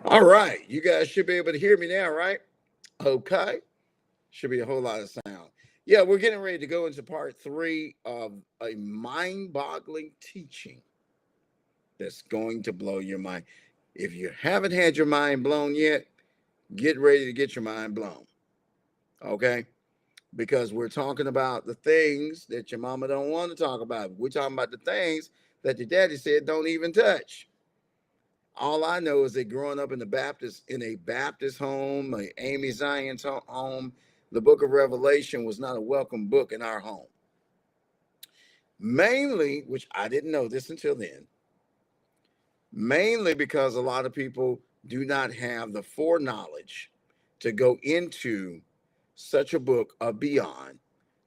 All right, you guys should be able to hear me now, right? Okay, should be a whole lot of sound. Yeah, we're getting ready to go into part three of a mind boggling teaching that's going to blow your mind. If you haven't had your mind blown yet, get ready to get your mind blown, okay? Because we're talking about the things that your mama don't want to talk about. We're talking about the things that your daddy said don't even touch. All I know is that growing up in a Baptist home, a Amy Zion's home, the book of Revelation was not a welcome book in our home. Mainly, which I didn't know this until then, mainly because a lot of people do not have the foreknowledge to go into such a book of beyond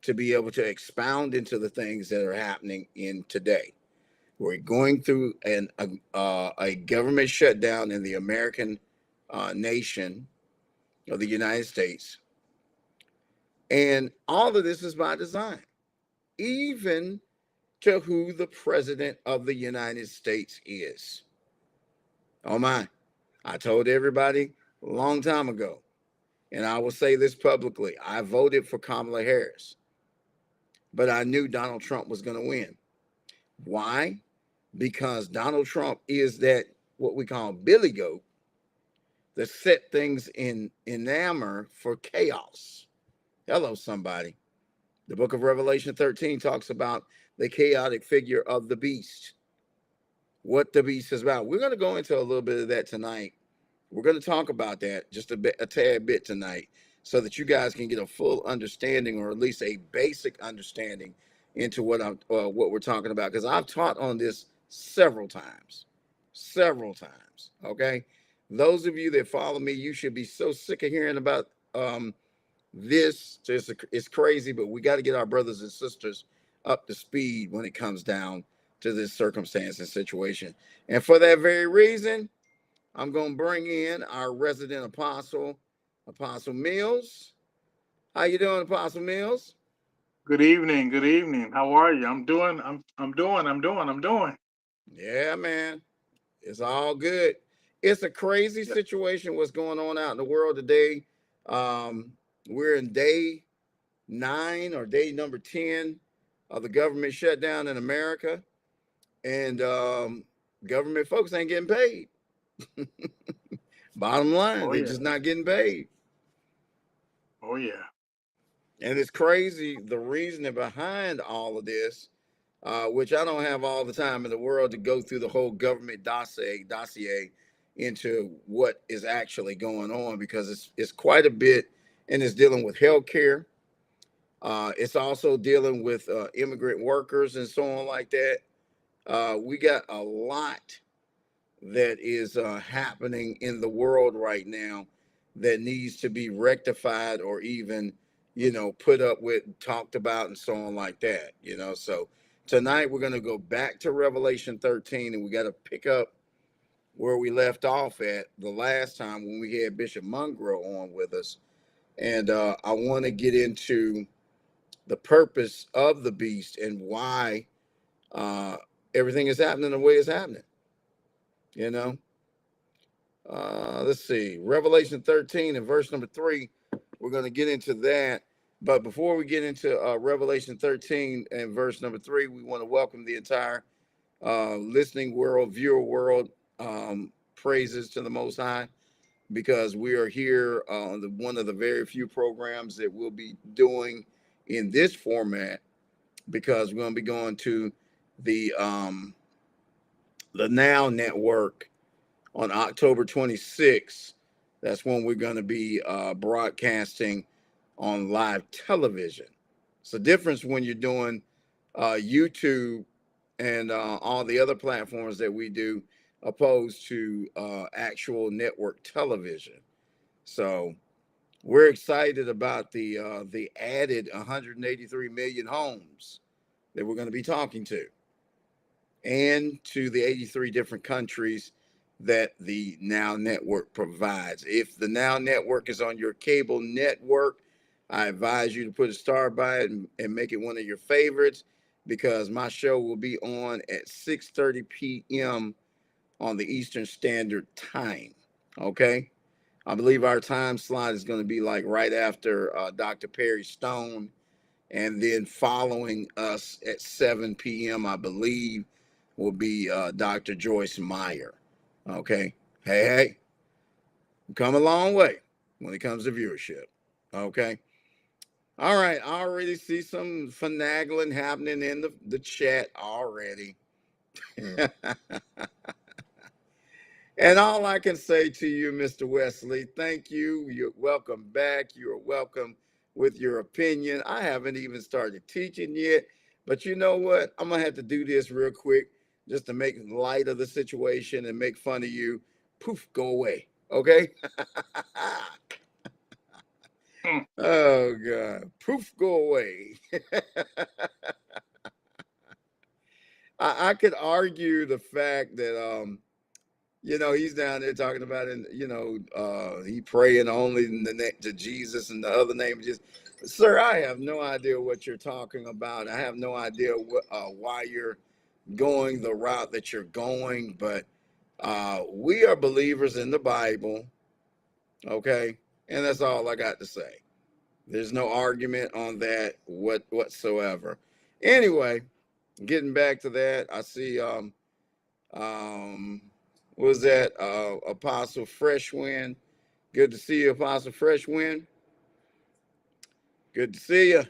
to be able to expound into the things that are happening in today. We're going through a government shutdown in the American nation of the United States. And all of this is by design, even to who the president of the United States is. Oh my, I told everybody a long time ago, and I will say this publicly, I voted for Kamala Harris, but I knew Donald Trump was going to win. Why? Because Donald Trump is that what we call Billy Goat that set things in enamor for chaos. Hello, somebody. The book of Revelation 13 talks about the chaotic figure of the beast, what the beast is about. We're going to go into a little bit of that tonight. We're going to talk about that just a tad bit tonight so that you guys can get a full understanding or at least a basic understanding into what we're talking about, because I've taught on this several times. Okay, those of you that follow me, you should be so sick of hearing about this. It's crazy, but we got to get our brothers and sisters up to speed when it comes down to this circumstance and situation. And for that very reason, I'm going to bring in our resident apostle, Apostle Mills. How you doing, Apostle Mills? Good evening. Good evening. How are you? I'm doing. Yeah, man. It's all good. It's a crazy Yeah. situation what's going on out in the world today. Um, we're in day 9 or day number 10 of the government shutdown in America. And government folks ain't getting paid. Bottom line, Oh they're yeah. just not getting paid. Oh yeah. And it's crazy the reasoning behind all of this, which I don't have all the time in the world to go through the whole government dossier into what is actually going on, because it's quite a bit, and it's dealing with healthcare. It's also dealing with immigrant workers and so on like that. We got a lot that is happening in the world right now that needs to be rectified or even, put up with, talked about, and so on like that. So tonight we're going to go back to Revelation 13, and we got to pick up where we left off at the last time when we had Bishop Mungro on with us. And I want to get into the purpose of the beast and why uh, everything is happening the way it's happening. You know, let's see, Revelation 13 and verse number 3. We're going to get into that. But before we get into Revelation 13 and verse number 3, we want to welcome the entire listening world, viewer world. Praises to the Most High, because we are here on one of the very few programs that we'll be doing in this format, because we're going to be going to the um, the Now Network on October 26th. That's when we're going to be broadcasting on live television. It's a difference when you're doing YouTube and all the other platforms that we do, opposed to actual network television. So we're excited about the added 183 million homes that we're going to be talking to, and to the 83 different countries that the Now Network provides. If the Now Network is on your cable network, I advise you to put a star by it and make it one of your favorites, because my show will be on at 6:30 p.m. on the Eastern Standard Time. Okay. I believe our time slot is going to be like right after Dr. Perry Stone, and then following us at 7 p.m., I believe, will be Dr. Joyce Meyer. Okay. Hey, come a long way when it comes to viewership. Okay. All right. I already see some finagling happening in the chat already. And all I can say to you, Mr. Wesley, thank you. You're welcome back. You're welcome with your opinion. I haven't even started teaching yet, but you know what? I'm going to have to do this real quick just to make light of the situation and make fun of you. Poof, go away. Okay? Hmm. Oh, God. Poof, go away. I could argue the fact that, he's down there talking about it, he praying only in the name to Jesus and the other name just, sir, I have no idea what you're talking about. I have no idea why you're going the route that you're going, but we are believers in the Bible, okay? And that's all I got to say. There's no argument on that whatsoever. Anyway, getting back to that, I see um, was that Apostle Freshwind. Good to see you, Apostle Freshwind. Good to see you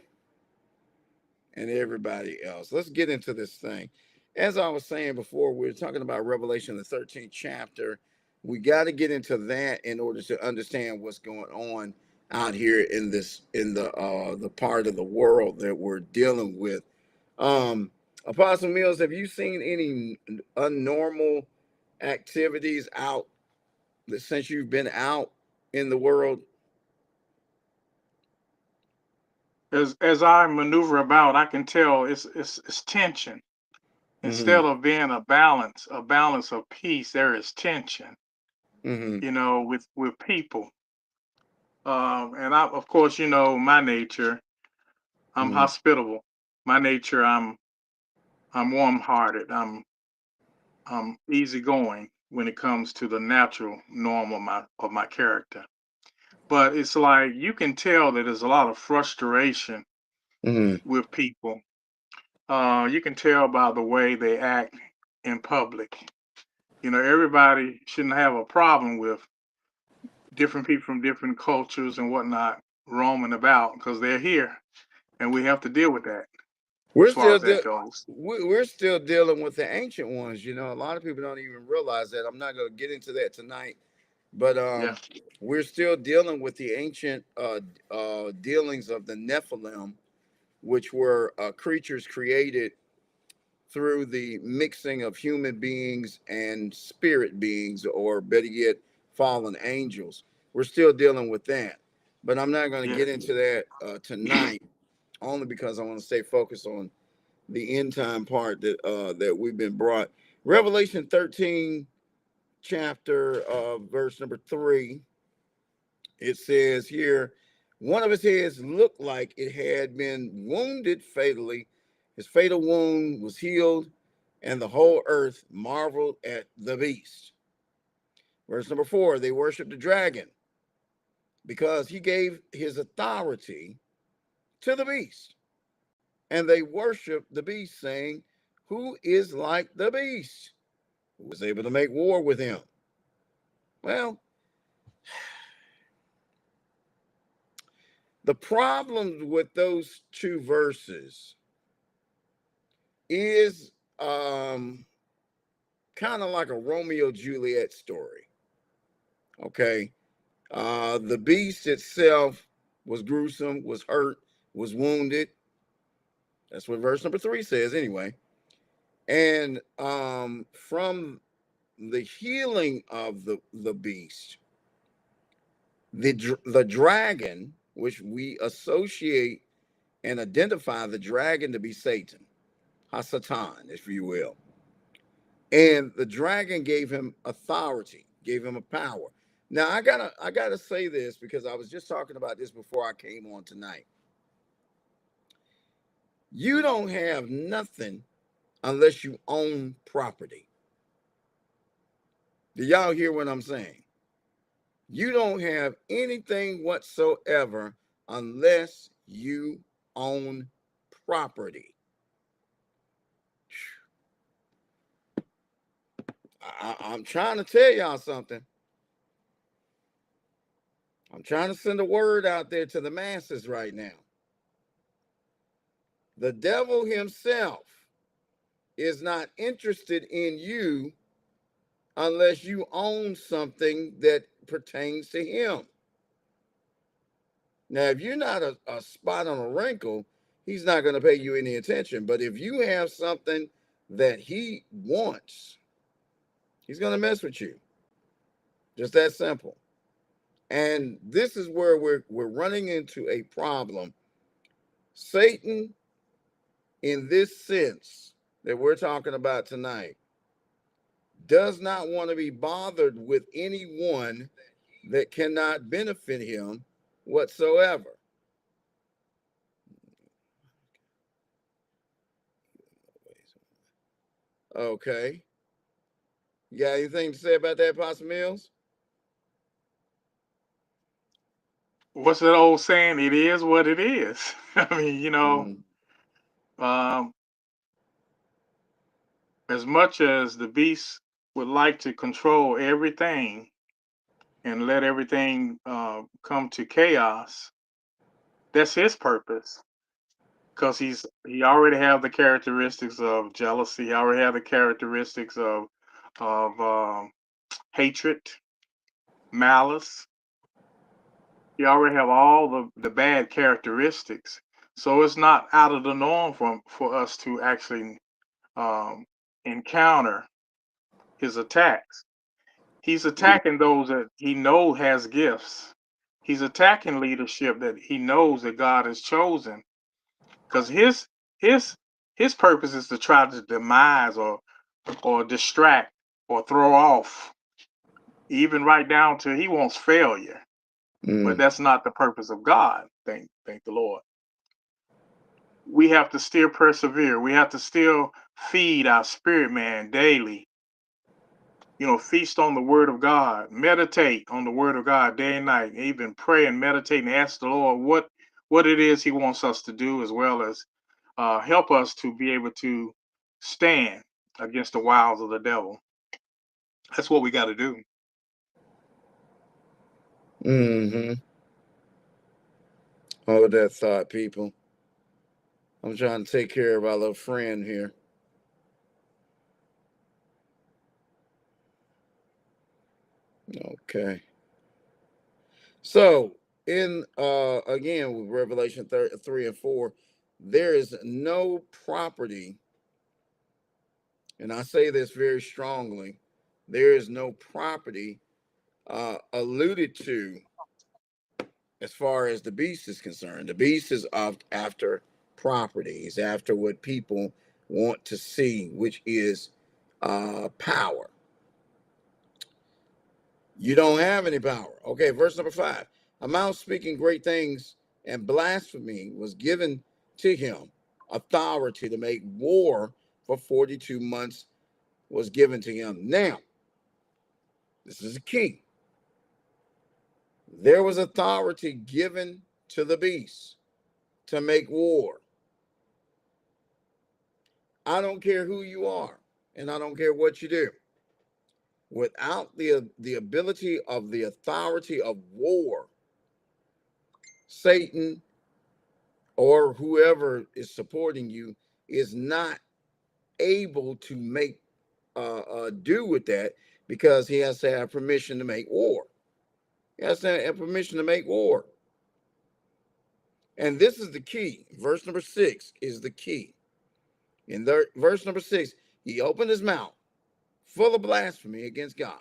and everybody else. Let's get into this thing. As I was saying before, we were talking about Revelation, the 13th chapter. We got to get into that in order to understand what's going on out here in the part of the world that we're dealing with. Um, Apostle Mills, have you seen any unnormal activities out since you've been out in the world? As I maneuver about, I can tell it's tension. Instead Mm-hmm. of being a balance of peace, there is tension. Mm-hmm. With people. And I, of course, my nature. I'm Mm-hmm. hospitable. My nature. I'm warm-hearted. I'm easygoing when it comes to the natural norm of my character. But it's like you can tell that there's a lot of frustration Mm-hmm. with people. You can tell by the way they act in public. Everybody shouldn't have a problem with different people from different cultures and whatnot roaming about because they're here, and we have to deal with that We're as far still as that de- goes. we're still dealing with the ancient ones. A lot of people don't even realize that. I'm not going to get into that tonight, but Yeah. we're still dealing with the ancient dealings of the Nephilim, which were creatures created through the mixing of human beings and spirit beings, or better yet, fallen angels. We're still dealing with that, but I'm not going to Yeah. get into that tonight, only because I want to stay focused on the end time part that we've been brought. Revelation 13, chapter verse number 3. It says here, one of his heads looked like it had been wounded fatally. His fatal wound was healed, and the whole earth marveled at the beast. Verse number 4, they worshiped the dragon because he gave his authority to the beast. And they worshiped the beast, saying, who is like the beast? Who was able to make war with him? Well, the problem with those two verses is kind of like a Romeo Juliet story. Okay. The beast itself was gruesome, was hurt, was wounded. That's what verse number 3 says, anyway. And from the healing of the beast, the dragon, which we associate and identify the dragon to be Satan, Hasatan, if you will. And the dragon gave him authority, gave him a power. Now I gotta say this because I was just talking about this before I came on tonight. You don't have nothing unless you own property. Do y'all hear what I'm saying? You don't have anything whatsoever unless you own property. I'm trying to tell y'all something. I'm trying to send a word out there to the masses right now. The devil himself is not interested in you unless you own something that pertains to him. Now, if you're not a spot on a wrinkle, he's not going to pay you any attention. But if you have something that he wants, he's going to mess with you. Just that simple. And this is where we're running into a problem. Satan, in this sense that we're talking about tonight, does not want to be bothered with anyone that cannot benefit him whatsoever. Okay. You got anything to say about that, Pastor Mills? What's that old saying? It is what it is. I mean, Mm, um, as much as the beast would like to control everything and let everything come to chaos, that's his purpose. Because he already have the characteristics of jealousy. He already have the characteristics of hatred, malice. He already have all the bad characteristics. So it's not out of the norm for us to actually um, encounter his attacks. He's mm, attacking those that he knows has gifts. He's attacking leadership that he knows that God has chosen. Because his his purpose is to try to demise or distract or throw off, even right down to he wants failure. But mm, that's not the purpose of God. Thank the Lord. We have to still persevere. We have to still feed our spirit man daily. Feast on the word of God, meditate on the word of God day and night, even pray and meditate and ask the Lord what it is he wants us to do, as well as help us to be able to stand against the wiles of the devil. That's what we got to do. mm-hmm. Hold that thought, people. I'm trying to take care of our little friend here. Okay. So, in again with Revelation 3 and 4, there is no property, and I say this very strongly, there is no property alluded to as far as the beast is concerned. The beast is after property. He's after what people want to see, which is power. You don't have any power. Okay, verse number 5. A mouth speaking great things and blasphemy was given to him. Authority to make war for 42 months was given to him. Now, this is a key. There was authority given to the beast to make war. I don't care who you are, and I don't care what you do. Without the ability of the authority of war, Satan or whoever is supporting you is not able to make do with that, because he has to have permission to make war. He has to have permission to make war. And this is the key. Verse number 6 is the key. In verse number 6, he opened his mouth full of blasphemy against God,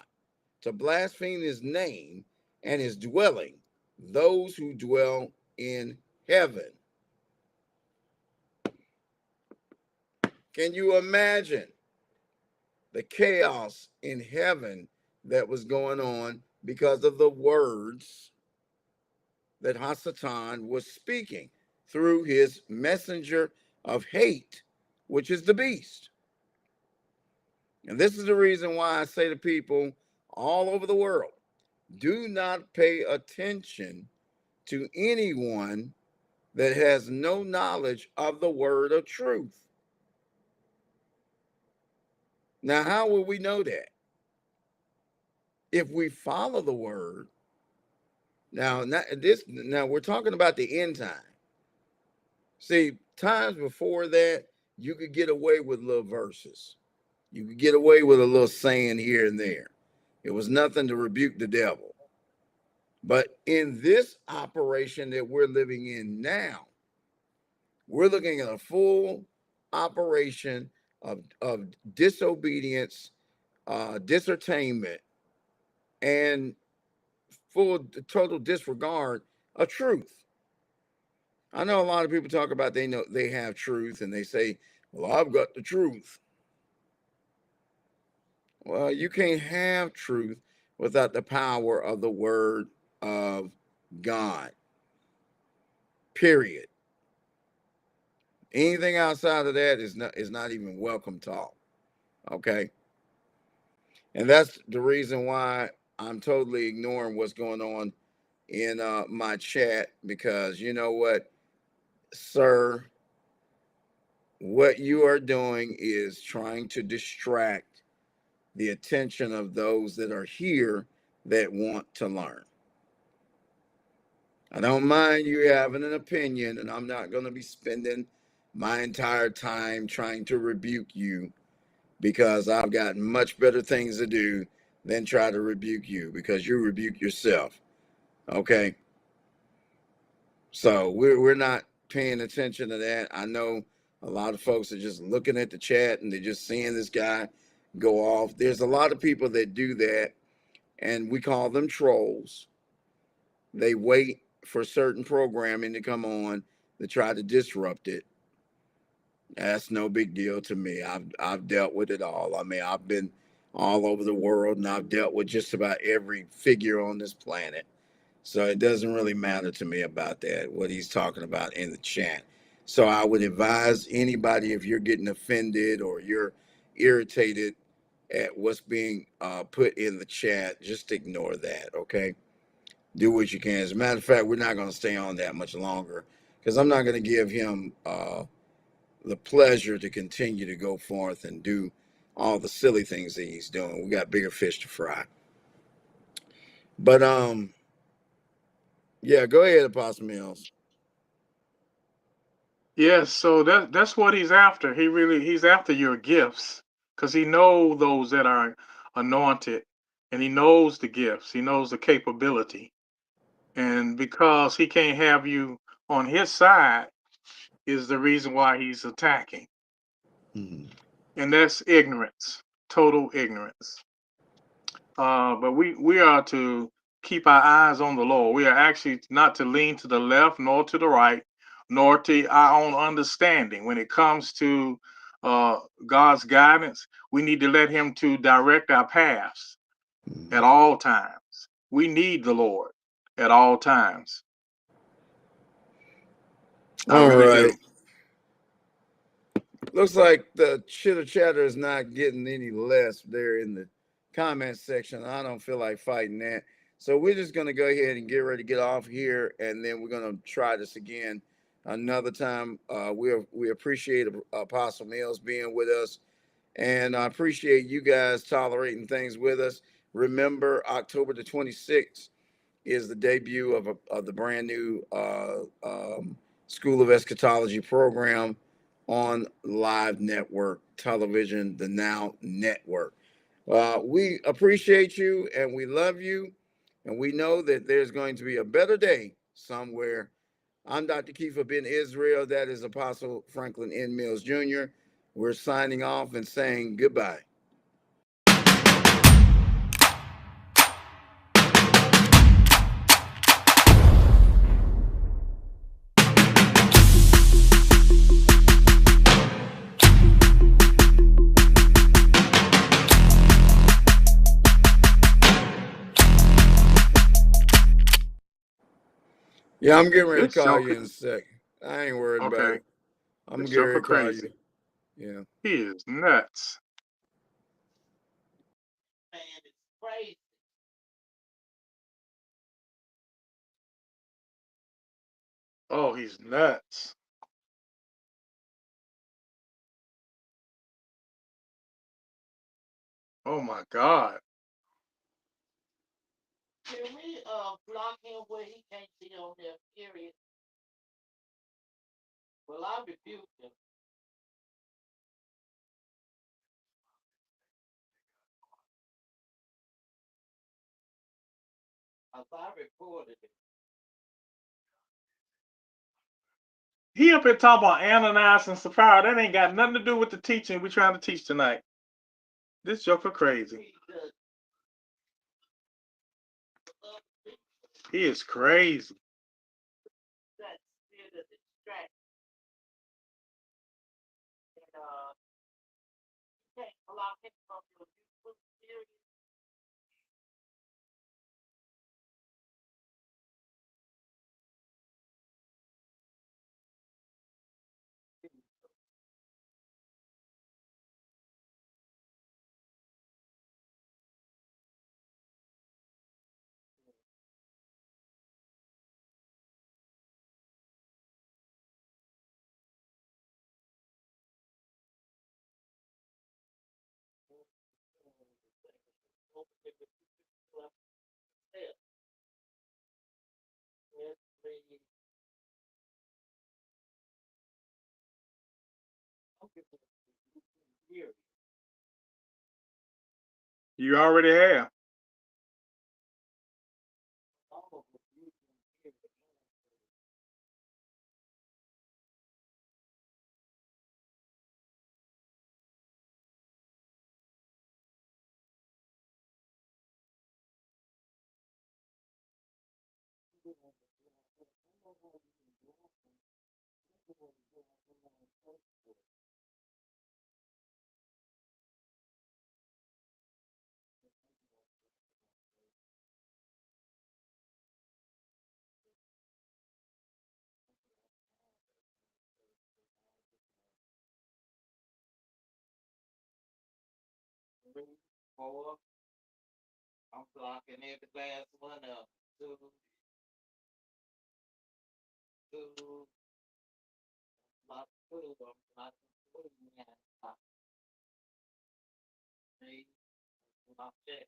to blaspheme his name and his dwelling, those who dwell in heaven. Can you imagine the chaos in heaven that was going on because of the words that Hasatan was speaking through his messenger of hate, which is the beast? And this is the reason why I say to people all over the world, Do not pay attention to anyone that has no knowledge of the word of truth. Now, how will we know that? If we follow the word. Now we're talking about the end time. See, times before that, you could get away with little verses. You could get away with a little saying here and there. It was nothing to rebuke the devil. But in this operation that we're living in now, we're looking at a full operation of disobedience, disartainment, and full total disregard of truth. I know a lot of people talk about they know they have truth and they say, "Well, I've got the truth." Well, you can't have truth without the power of the word of God. Period. Anything outside of that is not even welcome talk. Okay, and that's the reason why I'm totally ignoring what's going on in my chat, because you know what, sir, what you are doing is trying to distract the attention of those that are here that want to learn. I don't mind you having an opinion, and I'm not going to be spending my entire time trying to rebuke you, because I've got much better things to do than try to rebuke you, because you rebuke yourself. Okay? So we're not paying attention to that. I know a lot of folks are just looking at the chat and they're just seeing this guy go off. There's a lot of people that do that, and we call them trolls. They wait for certain programming to come on to try to disrupt it. That's no big deal to me. I've dealt with it all. I mean, I've been all over the world and I've dealt with just about every figure on this planet. So it doesn't really matter to me about that, what he's talking about in the chat. So I would advise anybody, if you're getting offended or you're irritated at what's being put in the chat, just ignore that, okay? Do what you can. As a matter of fact, we're not going to stay on that much longer, because I'm not going to give him the pleasure to continue to go forth and do all the silly things that he's doing. We got bigger fish to fry. But yeah, go ahead, Apostle Mills. Yes, so that's what he's after. He's after your gifts, because he knows those that are anointed, and he knows the gifts. He knows the capability, and because he can't have you on his side is the reason why he's attacking. Mhm. And that's ignorance, total ignorance. But we are to keep our eyes on the Lord. We are actually not to lean to the left nor to the right, nor to our own understanding. When it comes to God's guidance, we need to let Him to direct our paths at Mhm. all times. We need the Lord at all times. I All really right. do. Looks like the chitter chatter is not getting any less there in the comment section. I don't feel like fighting that. So we're just going to go ahead and get ready to get off here, and then we're going to try this again another time. We appreciate Apostle Mills being with us, and I appreciate you guys tolerating things with us. Remember, October the 26th is the debut of the brand new School of Eschatology program on Live Network Television, the Now Network. We appreciate you and we love you, and we know that there's going to be a better day somewhere. I'm Dr. Kiefer Ben Israel. That is Apostle Franklin N. Mills Jr. We're signing off and saying goodbye. Yeah, I'm getting ready to This call joker, you in a second. I ain't worried about okay, it. I'm this getting ready joker to call you. crazy. Yeah. He is nuts. Oh, he's nuts. Oh my God. Can we block him where he can't see on there? Period. Well, I rebuke him. I reported it. He up here talking about Ananias and Sapphira. That ain't got nothing to do with the teaching we're trying to teach tonight. This joker crazy. He is crazy. That spirit of distraction. And you can't block him from your YouTube period. You already have. Four. I'm blocking every last one of them. Two. Block two. I'm blocking two. Block three. Block that.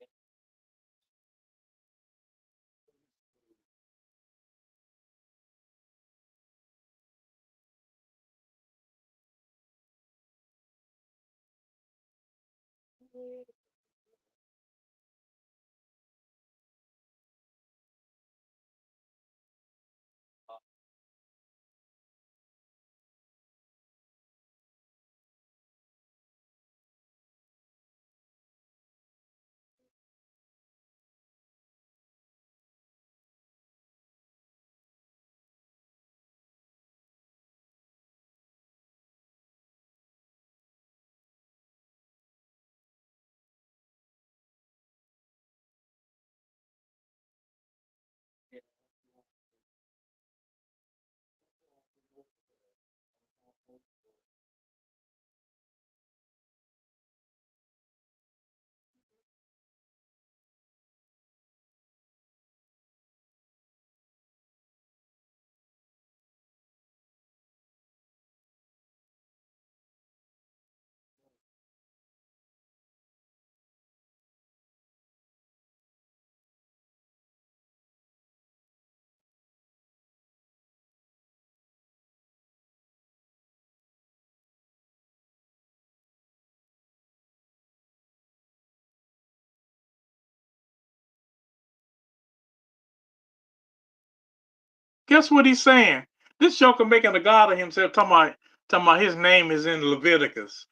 Guess what he's saying? This joker making a god of himself, talking about his name is in Leviticus.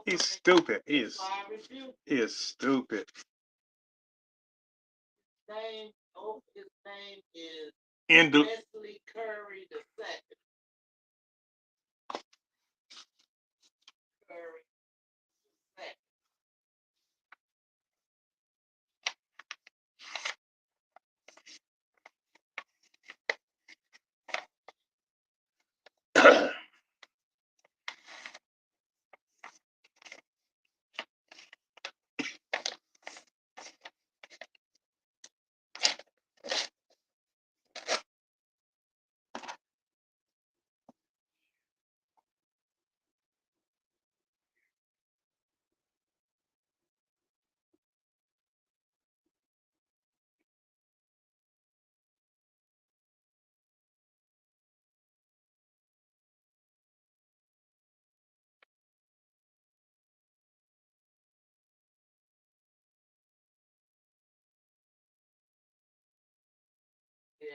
He's stupid. He is stupid. His name is In the Wesley Curry the second. Curry the second.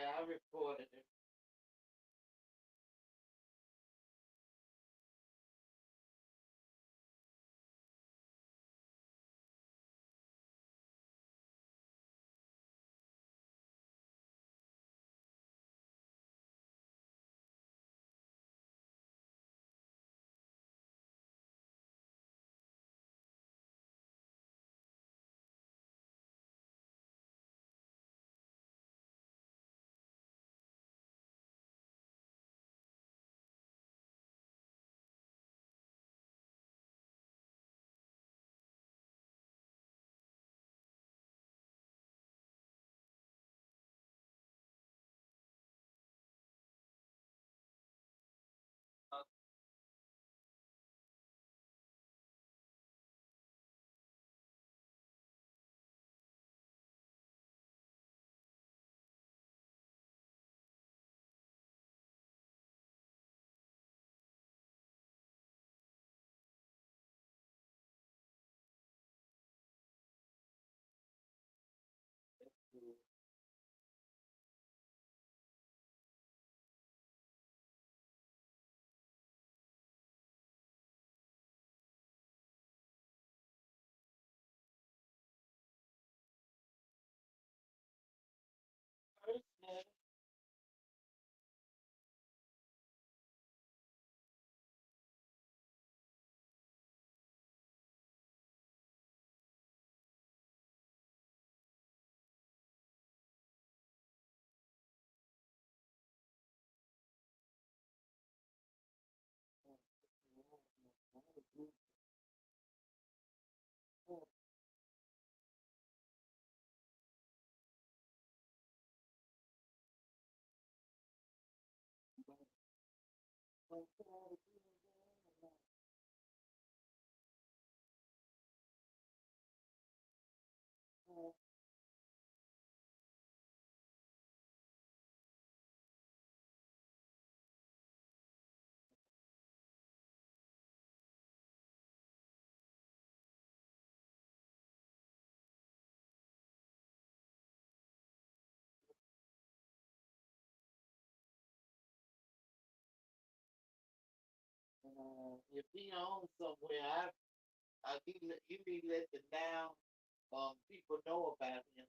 Yeah, I reported it. If he owns somewhere, he be let the down people know about him.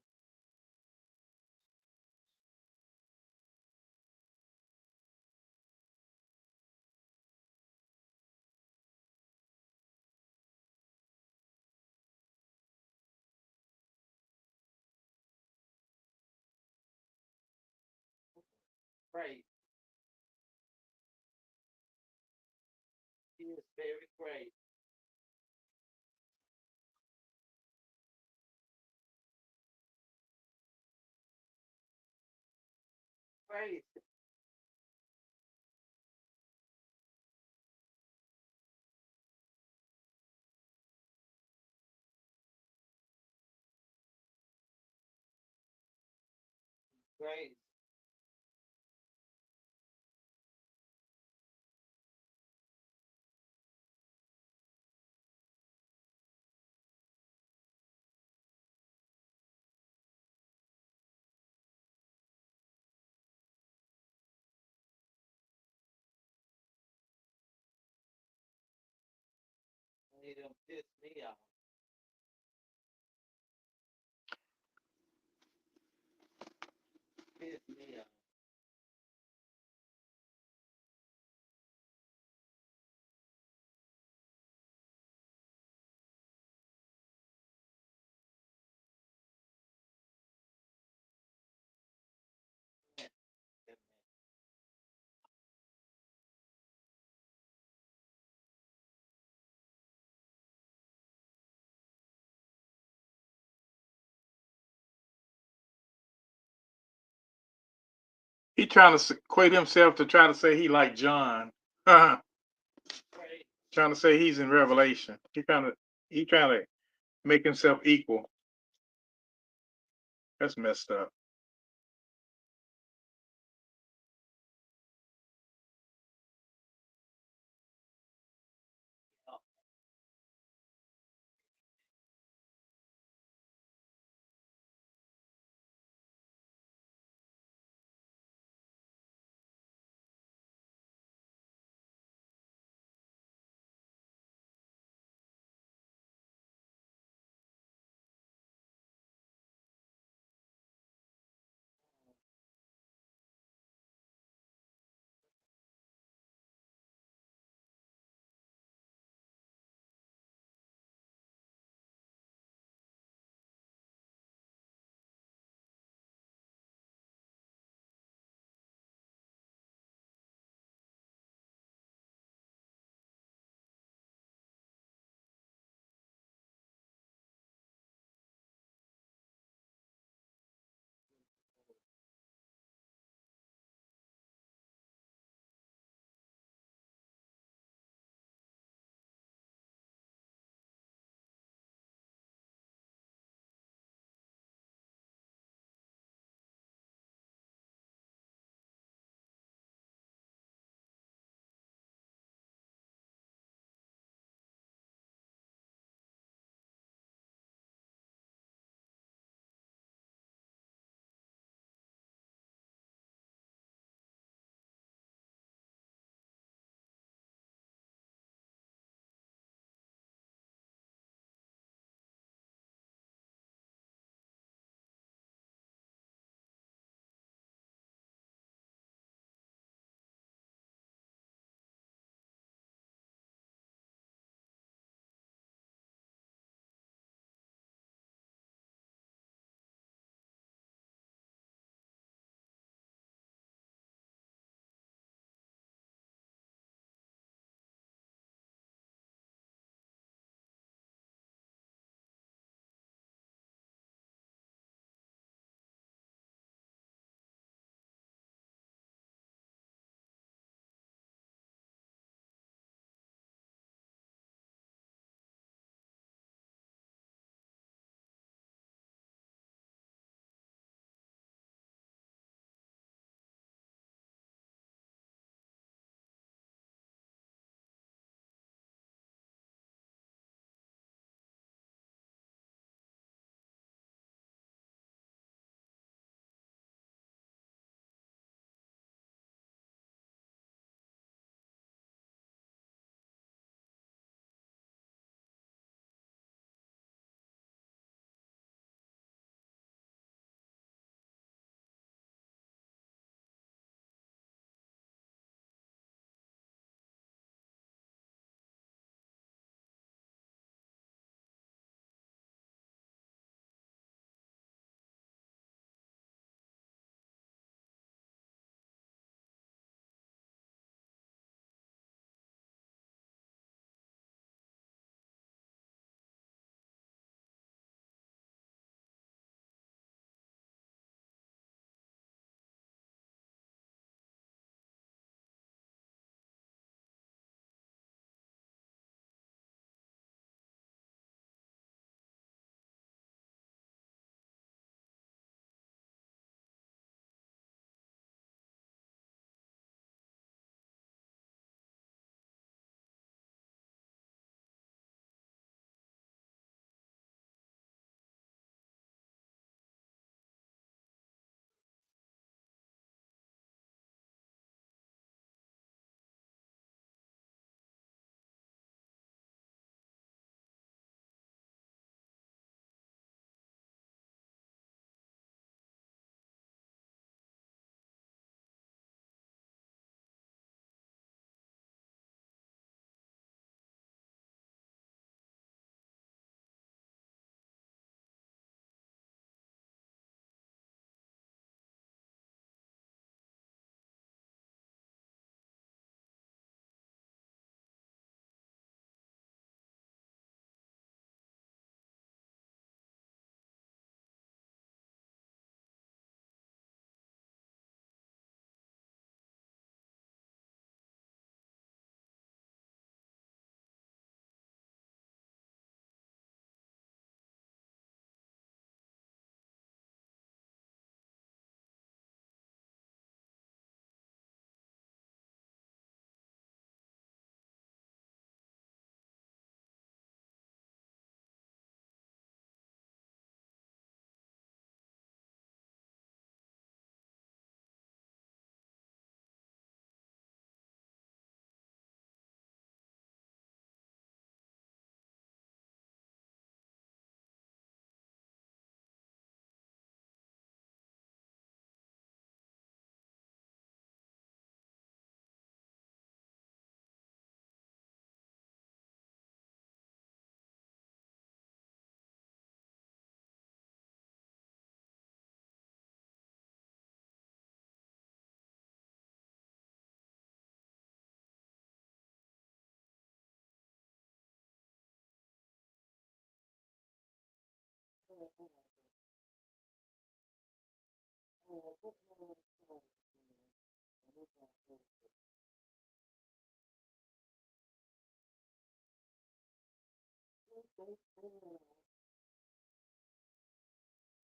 Praise. He is very great. Praise. Praise. He done pissed me off. Pissed me off. He trying to equate himself to try to say he like John. Trying Praise. to say he's in Revelation. He trying to make himself equal. That's messed up.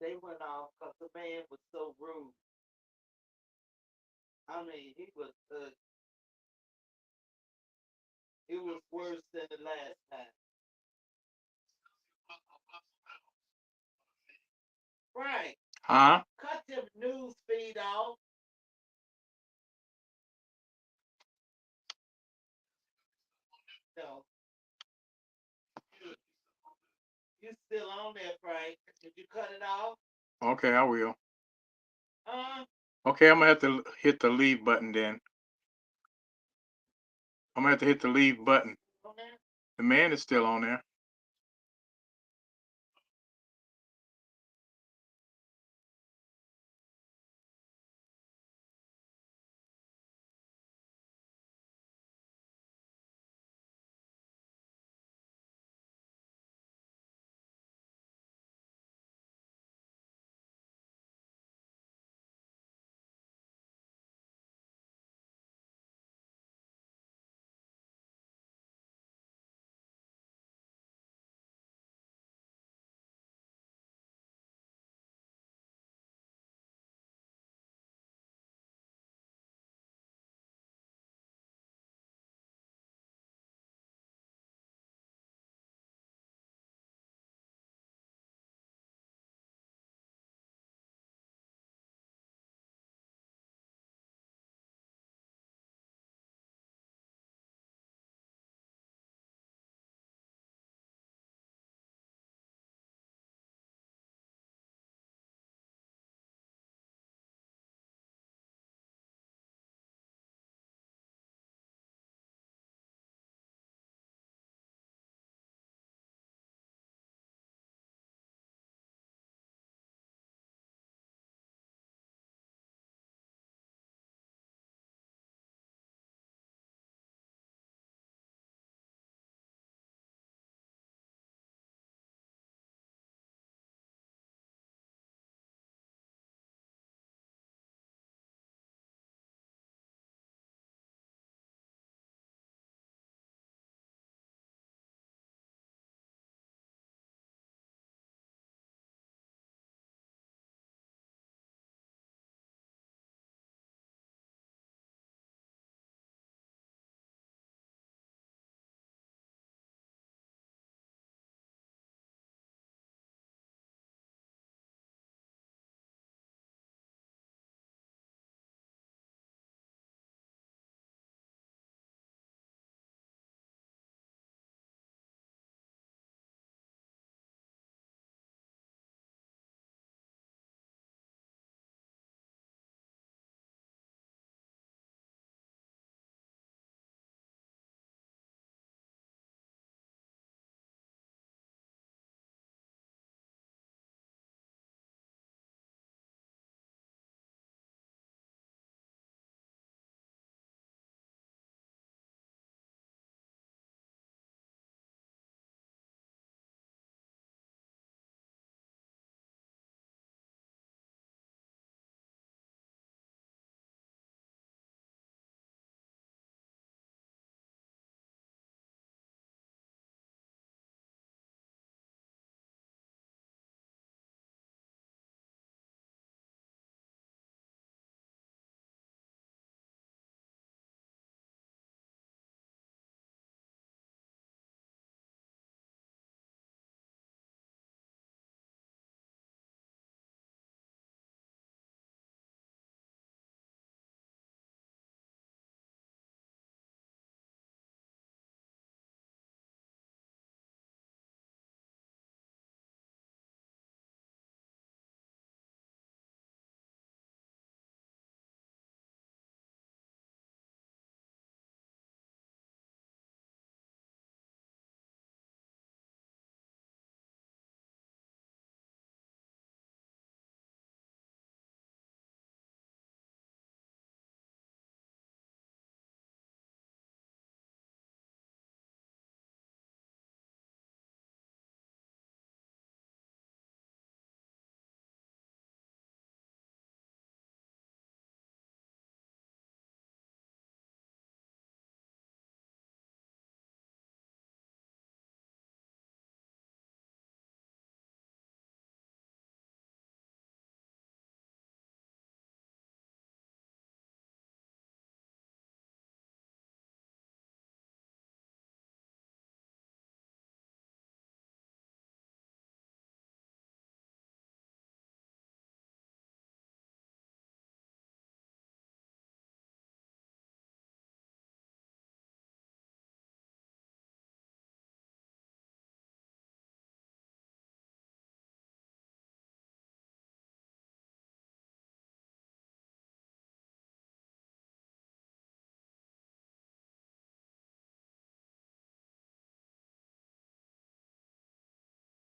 They went off because the man was so rude. I mean, he was. It was worse than the last time. Right. Huh? Cut your news feed off. No. You still on there, Frank. Did you cut it off? Okay, I will. Uh, Okay, I'm gonna have to hit the leave button then. I'm gonna have to hit the leave button. on there? The man is still on there.